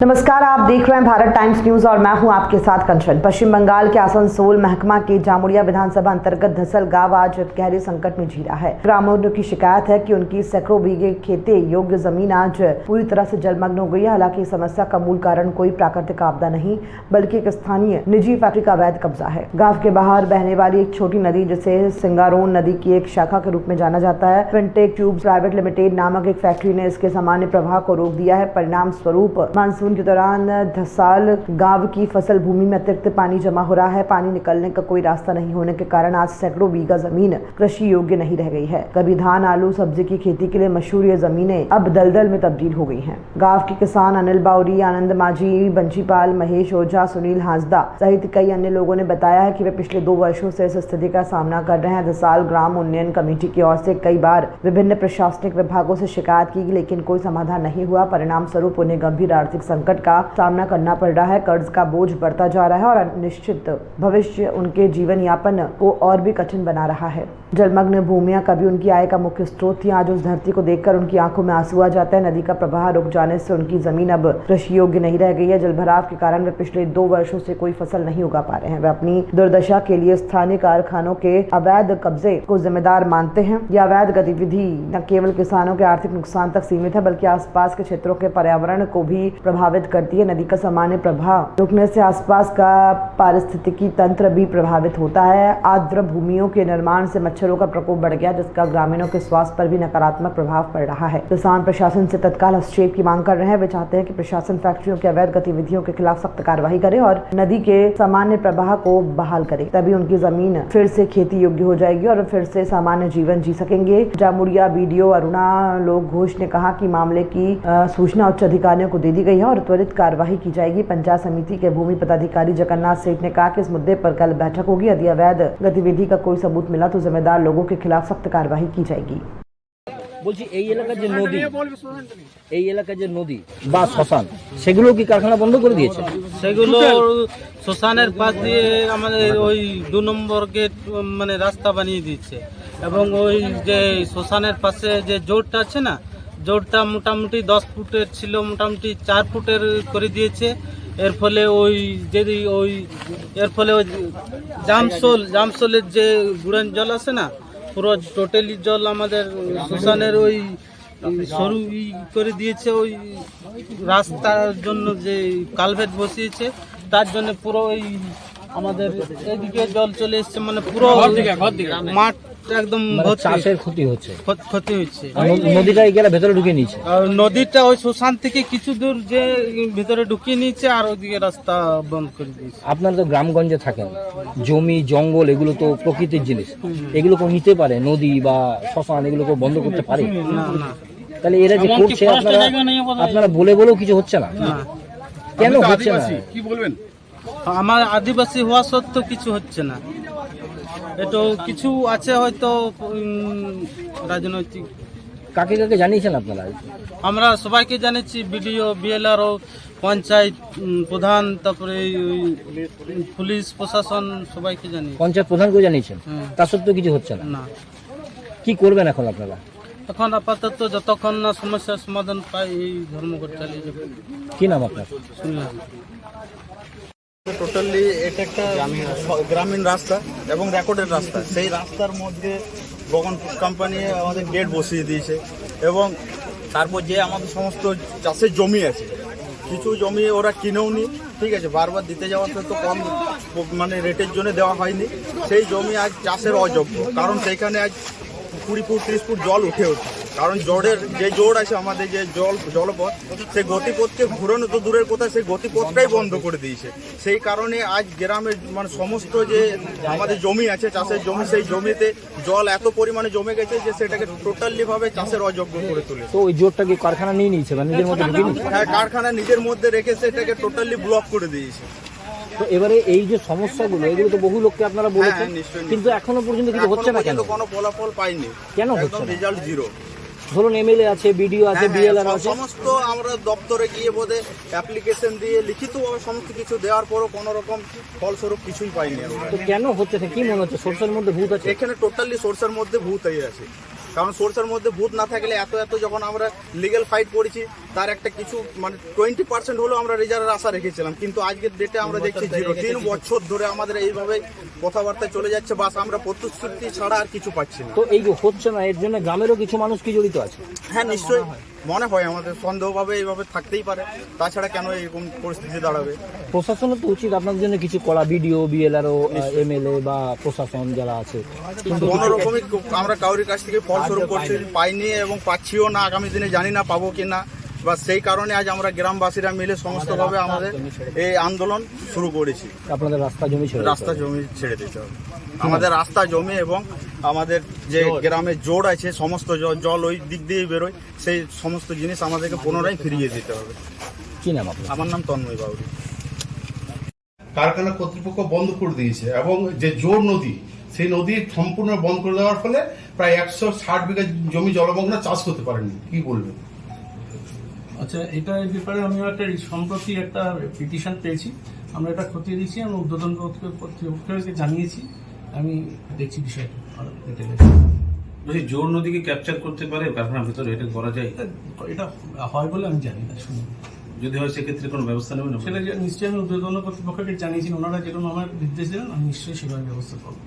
नमस्कार, आप देख रहे हैं भारत टाइम्स न्यूज और मैं हूं आपके साथ कंचन। पश्चिम बंगाल के आसनसोल महकमा के जामुड़िया विधानसभा अंतर्गत धसल गांव आज गहरे संकट में जी रहा है। ग्रामीणों की शिकायत है कि उनकी सैकड़ों बीघे खेती योग्य जमीन आज पूरी तरह से जलमग्न हो गई है। हालांकि इस समस्या का मूल कारण कोई प्राकृतिक आपदा नहीं बल्कि एक स्थानीय निजी फैक्ट्री का अवैध कब्जा है। गाँव के बाहर बहने वाली एक छोटी नदी जिसे सिंगारोन नदी की एक शाखा के रूप में जाना जाता है, फिनटेक ट्यूब्स प्राइवेट लिमिटेड नामक एक फैक्ट्री ने इसके सामान्य प्रवाह को रोक दिया है। परिणाम स्वरूप मानसून के दौरान धसाल गांव की फसल भूमि में अतिरिक्त पानी जमा हो रहा है। पानी निकलने का कोई रास्ता नहीं होने के कारण आज सैकड़ों बीघा जमीन कृषि योग्य नहीं रह गई है। कभी धान, आलू, सब्जी की खेती के लिए मशहूर ये जमीनें अब दलदल में तब्दील हो गई हैं। गांव के किसान अनिल बाउरी, आनंद माझी, बंशीपाल, महेश ओझा, सुनील हांसदा सहित कई अन्य लोगों ने बताया है कि वे पिछले 2 वर्षों से इस स्थिति का सामना कर रहे हैं। धसाल ग्राम उन्नयन कमेटी की ओर से कई बार विभिन्न प्रशासनिक विभागों से शिकायत की, लेकिन कोई समाधान नहीं हुआ। परिणाम स्वरूप उन्हें गंभीर आर्थिक संकट का सामना करना पड़ रहा है। कर्ज का बोझ बढ़ता जा रहा है और अनिश्चित भविष्य उनके जीवन यापन को और भी कठिन बना रहा है। जलमग्न भूमियां कभी उनकी आय का मुख्य स्रोत थी। आज उस धरती को देखकर उनकी आंखों में आंसू आ जाता है। नदी का प्रवाह रुक जाने से उनकी जमीन अब कृषि योग्य नहीं रह गई है। जलभराव के कारण वे पिछले 2 वर्षों से कोई फसल नहीं उगा पा रहे हैं। वे अपनी दुर्दशा के लिए स्थानीय कारखानों के अवैध कब्जे को जिम्मेदार मानते हैं। यह अवैध गतिविधि न केवल किसानों के आर्थिक नुकसान तक सीमित है बल्कि आसपास के क्षेत्रों के पर्यावरण को भी प्रभावित करती है। नदी का सामान्य प्रवाह रुकने से आसपास का पारिस्थितिकी तंत्र भी प्रभावित होता है। आर्द्र भूमियों के निर्माण से मच्छरों का प्रकोप बढ़ गया, जिसका ग्रामीणों के स्वास्थ्य पर भी नकारात्मक प्रभाव पड़ रहा है। किसान प्रशासन से तत्काल हस्तक्षेप की मांग कर रहे हैं। वे चाहते हैं कि प्रशासन फैक्ट्रियों के अवैध गतिविधियों के खिलाफ सख्त कार्रवाई करे और नदी के सामान्य प्रवाह को बहाल करे। तभी उनकी जमीन फिर से खेती योग्य हो जाएगी और फिर से सामान्य जीवन जी सकेंगे। जामुड़िया बीडीओ अरुणा लोक घोष ने कहा कि मामले की सूचना उच्च अधिकारियों को दे दी गई है और त्वरित कार्यवाही की जाएगी। पंचायत समिति के भूमि पदाधिकारी जगन्नाथ सेठ ने कहा कि इस मुद्दे पर कल बैठक होगी। यदि अवैध गतिविधि का कोई सबूत मिला तो जिम्मेदार लोगों के खिलाफ सख्त कार्यवाही की जाएगी। বলছি এই এলাকার যে নদী বা শ্মশান সেগুলো কি কারখানা বন্ধ করে দিয়েছে? সেগুলো শ্মশানের পাশ দিয়ে আমাদের ওই 2 নম্বর গেট মানে রাস্তা বানিয়ে দিয়েছে এবং ওই যে শ্মশানের পাশে যে জোরটা আছে না, জোরটা মোটামুটি 10 ফুটের ছিল, মোটামুটি 4 ফুটের করে দিয়েছে। এর ফলে ওই জামসোলের যে গুড়ান জল আছে না, পুরো টোটালি জল আমাদের শ্মশানের ওই সরু করে দিয়েছে। ওই রাস্তার জন্য যে কালভেট বসিয়েছে তার জন্য পুরো ওই আমাদের এদিকে জল চলে এসছে, মানে পুরো মাঠ একদম চাষের ক্ষতি হচ্ছে। নদীটা গেলে ভেতরে ঢুকিয়ে নিয়েছে আর নদীটা ওই শ্মশান থেকে কিছু দূর যে ভেতরে ঢুকিয়ে নিয়েছে আর ওইদিকে রাস্তা বন্ধ করে দিয়েছে। আপনারা তো গ্রামগঞ্জে থাকেন, জমি জঙ্গল এগুলো তো প্রকৃতির জিনিস, এগুলো কেউ নিতে পারে? নদী বা শ্মশান এগুলো কেউ বন্ধ করতে পারে? তাহলে এরা যে করছে আপনারা বলেও কিছু হচ্ছে না, কেন হচ্ছে না কি বলবেন? আমার আদিবাসী হওয়া সত্ত্বেও কিছু হচ্ছে না। এটা কিছু আছে হয়তো রাজনৈতিক। কাকে কাকে জানিয়েছেন আপনারা? আমরা সবাইকে জানিয়েছি, বিডিও, বিএলআরও, পঞ্চায়েত প্রধান, তারপরে পুলিশ প্রশাসন সবাইকে জানিয়েছি। পঞ্চায়েত প্রধানকেও জানিয়েছেন, তা সত্ত্বেও কিছু হচ্ছে না। কি করবেন এখন আপনারা? এখন আপাতত যতক্ষণ না সমস্যার সমাধান পাই এই ধর্মঘট চালিয়ে যাবে। কি নাম আপনার? শুনলাম টোটালি এটা একটা গ্রামীণ রাস্তা এবং রেকর্ডের রাস্তা। সেই রাস্তার মধ্যে বগন কোম্পানি আমাদের গেট বসিয়ে দিয়েছে এবং তারপর যে আমাদের সমস্ত চাষের জমি আছে, কিছু জমি ওরা কিনেও নি, ঠিক আছে, বারবার দিতে যাওয়াতে তো কম মানে রেটের জন্য দেওয়া হয়নি। সেই জমি আজ চাষের অযোগ্য, কারণ সেইখানে আজ 20 ফুট 30 ফুট জল উঠে ওঠে। কারণ জোরের যে জোর আছে আমাদের যে জলপথ, সেই গতিপথকে ঘুরানো তো দূরের কথা, সেই গতিপথটাই বন্ধ করে দিয়েছে। সেই কারণে আজ গ্রামের মানে সমস্ত যে আমাদের জমি আছে চাষের জমি, সেই জমিতে জল এত পরিমাণে জমে গেছে যে সেটাকে টোটালি ভাবে চাষের অযোগ্য করে তোলে। তো ওই জোরটাকে কারখানা নিয়ে নিয়েছে বা নিজের মধ্যে ঢুকিয়ে নিয়েছে? হ্যাঁ, কারখানা নিজের মধ্যে রেখেছে, এটাকে টোটালি ব্লক করে দিয়েছে। তো এবারে এই যে সমস্যাগুলো, এগুলো তো বহু লোককে আপনারা বলেছেন, কিন্তু এখনো পর্যন্ত কিছু হচ্ছে না কেন? কোনো ফলাফল পাইনি, কেন হচ্ছে না? Result zero. ধরুন এমএলএ আছে, বিডিও আছে, বিএলআর আছে, সমস্ত আমরা দপ্তরে গিয়ে বোধে অ্যাপ্লিকেশন দিয়ে লিখিতভাবে সমস্ত কিছু দেওয়ার পরও কোনো রকম ফলস্বরূপ কিছুই পাইনি। তো কেন হচ্ছে না? কি মনে হচ্ছে সোর্সের মধ্যে ভূত আছে? এখানে টোটালি সোর্সের মধ্যে ভূত আছে, কারণ সোর্সের মধ্যে ভূত না থাকলে এত যখন আমরা লিগ্যাল ফাইট করেছি তার একটা কিছু মানে 20% হলেও আমরা রেজাল্টের আশা রেখেছিলাম, কিন্তু আজকের ডেটে আমরা দেখছি 3 বছর ধরে আমাদের এইভাবে কথাবার্তা চলে যাচ্ছে, বাস আমরা প্রতিশ্রুতি ছাড়া আর কিছু পাচ্ছি না। তো এই যে হচ্ছে না, এর জন্য গ্রামেরও কিছু মানুষ কি জড়িত আছে? হ্যাঁ নিশ্চয়ই মনে হয়, আমাদের সন্দেহভাবে এইভাবে থাকতেই পারে, তাছাড়া কেন এরকম পরিস্থিতি দাঁড়াবে। প্রশাসনের তো উচিত আপনাদের জন্য কিছু করা, বিডিও, বিএলআরও, এমএলএ বা প্রশাসন যারা আছে, কিন্তু কোনো রকমই আমরা কাউরির কাছ থেকে ফলস্বরূপ করছি পাইনি এবং পাচ্ছিও না, আগামী দিনে জানি না পাবো কি না। বা সেই কারণে আজ আমরা গ্রামবাসীরা মিলে সমস্তভাবে আমাদের এই আন্দোলন শুরু করেছি। আপনাদের রাস্তা জমি ছেড়ে দিতে রাস্তা হবে। জমি ছেড়ে দিতে হবে, আমাদের রাস্তা জমি এবং আমাদের যে গ্রামে জোর আছে সমস্ত জল ওই দিক দিয়ে বেরোয়, সেই সমস্ত জিনিস আমাদেরকে পুনরায় ফিরিয়ে দিতে হবে। কি নাম আপনার? আমার নাম তন্ময় বাবু। কারখানা কর্তৃপক্ষ বন্ধ করে দিয়েছে এবং যে জোর নদী, সেই নদী সম্পূর্ণ বন্ধ করে দেওয়ার ফলে প্রায় 160 বিঘা জমি জলমগ্ন, চাষ করতে পারেনি। কি বলবেন? আচ্ছা, এটার ব্যাপারে আমি সম্প্রতি একটা পিটিশন পেয়েছি, আমরা এটা খতিয়ে দিচ্ছি, আমি উদ্বোধন কর্তৃপক্ষকে জানিয়েছি, আমি দেখছি বিষয়টা আরো ডিটেইলে। বলছি জোর নদীকে ক্যাপচার করতে পারে কারখানার ভিতরে, এটা করা যায়? এটা হয় বলে আমি জানি না, শুনি। যদি হয় সেক্ষেত্রে কোনো ব্যবস্থা নেবেন? সেটা নিশ্চয়ই আমি উদ্বোধন কর্তৃপক্ষকে জানিয়েছি, ওনারা যেরকম আমার নির্দেশ দিলেন আমি নিশ্চয়ই সেভাবে ব্যবস্থা করবো।